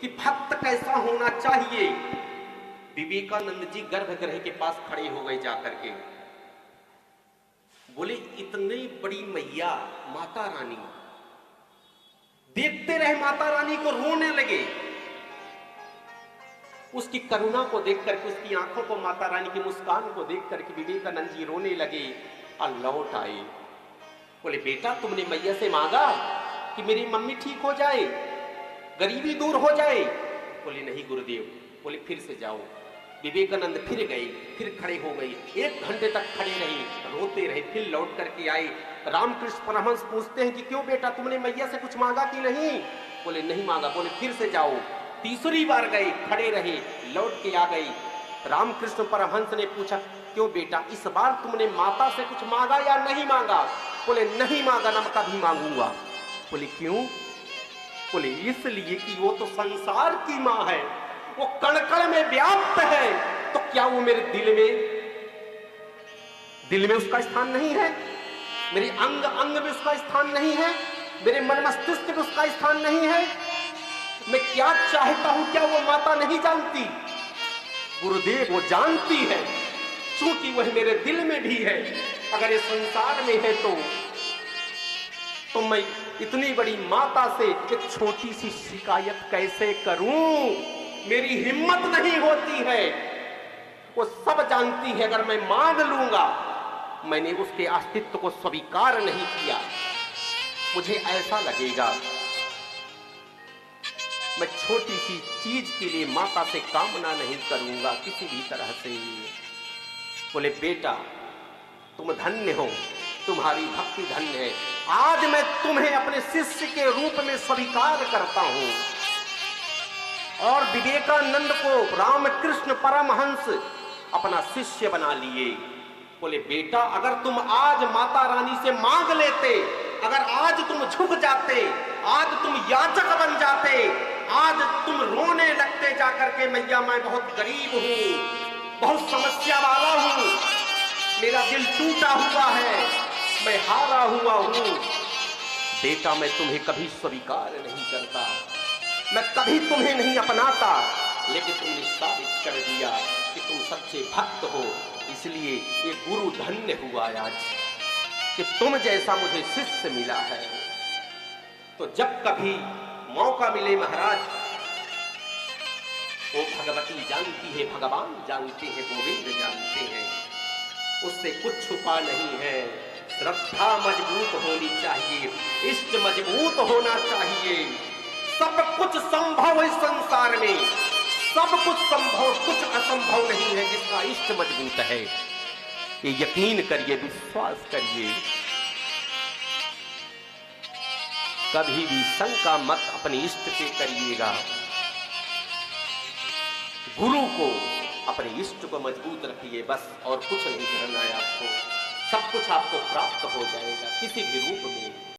कि भक्त कैसा होना चाहिए। विवेकानंद जी गर्भगृह के पास खड़े हो गए जाकर के, बोले इतनी बड़ी मैया माता रानी, देखते रहे माता रानी को, रोने लगे। उसकी करुणा को देख करके, उसकी आंखों को, माता रानी की मुस्कान को देख करके विवेकानंद जी रोने लगे और लौट आए। बोले बेटा तुमने मैया से मांगा कि मेरी मम्मी ठीक हो जाए, गरीबी दूर हो जाए? बोले नहीं गुरुदेव। बोले फिर से जाओ। विवेकानंद फिर गए, फिर खड़े हो गए, 1 घंटे तक खड़े रहे, रोते रहे, फिर लौट करके आए। रामकृष्ण परमहंस पूछते हैं कि क्यों बेटा तुमने मैया से कुछ मांगा कि नहीं? बोले नहीं मांगा। बोले फिर से जाओ। तीसरी बार गए, खड़े रहे, लौट के आ गए। रामकृष्ण परमहंस ने पूछा क्यों बेटा इस बार तुमने माता से कुछ मांगा या नहीं मांगा? बोले नहीं मांगा, ना कभी मांगूंगा। बोले क्यों? बोले इसलिए कि वो तो संसार की मां है, वो कण कण में व्याप्त है, तो क्या वो मेरे दिल में उसका स्थान नहीं है? मेरे अंग अंग में उसका स्थान नहीं है? मेरे मन मस्तिष्क में उसका स्थान नहीं है? मैं क्या चाहता हूं क्या वो माता नहीं जानती? गुरुदेव वो जानती है, क्योंकि वह मेरे दिल में भी है। अगर ये संसार में है तो मैं इतनी बड़ी माता से एक छोटी सी शिकायत कैसे करूं? मेरी हिम्मत नहीं होती है। वो सब जानती है, अगर मैं मांग लूंगा, मैंने उसके अस्तित्व को स्वीकार नहीं किया, मुझे ऐसा लगेगा मैं छोटी सी चीज के लिए माता से कामना नहीं करूंगा किसी भी तरह से। बोले बेटा तुम धन्य हो, तुम्हारी भक्ति धन्य है। आज मैं तुम्हें अपने शिष्य के रूप में स्वीकार करता हूं। और विवेकानंद को रामकृष्ण परमहंस अपना शिष्य बना लिए। बोले बेटा अगर तुम आज माता रानी से मांग लेते, अगर आज तुम झुक जाते, आज तुम याचक बन जाते, आज तुम रोने लगते जाकर के मैया मैं बहुत गरीब हूं, बहुत समस्या वाला हूं, मेरा दिल टूटा हुआ है, मैं हारा हुआ हूं। बेटा मैं तुम्हें कभी स्वीकार नहीं करता, मैं कभी तुम्हें नहीं अपनाता, लेकिन तुमने साबित कर दिया कि तुम सच्चे भक्त हो, इसलिए ये गुरु धन्य हुआ आज कि तुम जैसा मुझे शिष्य मिला है। तो जब कभी मौका मिले महाराज, वो भगवती जानती है, भगवान जानते हैं, गोविंद जानते हैं, उससे कुछ छुपा नहीं है। श्रद्धा मजबूत होनी चाहिए, इष्ट मजबूत होना चाहिए। सब कुछ संभव है संसार में, सब कुछ संभव, कुछ असंभव नहीं है जिसका इष्ट मजबूत है। ये यकीन करिए, विश्वास करिए। कभी भी शंका मत अपने इष्ट पे करिएगा। गुरु को, अपने इष्ट को मजबूत रखिए बस, और कुछ नहीं करना है आपको। सब कुछ आपको प्राप्त हो जाएगा किसी भी रूप में।